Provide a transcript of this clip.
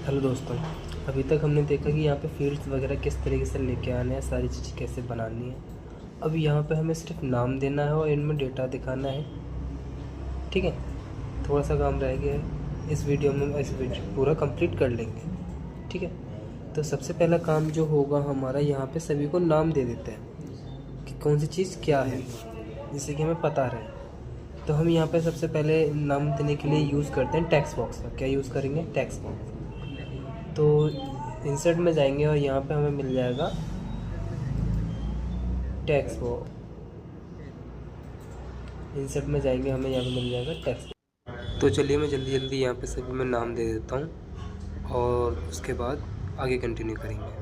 Hello दोस्तों, अभी तक हमने देखा कि यहाँ पे फील्ड्स वगैरह किस तरीके से लेके आने हैं, सारी चीज़ें कैसे बनानी है। अब यहाँ पे हमें सिर्फ नाम देना है और इनमें डेटा दिखाना है। ठीक है, थोड़ा सा काम रह गया है, इस वीडियो में इस वीडियो पूरा कंप्लीट कर लेंगे। ठीक है, तो सबसे पहला काम जो होगा हमारा, यहाँ पे सभी को नाम दे देते हैं कि कौन सी चीज़ क्या है, जिससे कि हमें पता रहे। तो हम यहाँ पे सबसे पहले नाम देने के लिए यूज़ करते हैं टेक्स्ट बॉक्स का। क्या यूज़ करेंगे? Text box. तो इंसर्ट में जाएंगे और यहाँ पे हमें मिल जाएगा टेक्स्ट बॉक्स। इंसर्ट में जाएंगे, हमें यहाँ पे मिल जाएगा टेक्स्ट। तो चलिए मैं जल्दी जल्दी यहाँ पे सभी में नाम दे देता हूँ और उसके बाद आगे कंटिन्यू करेंगे।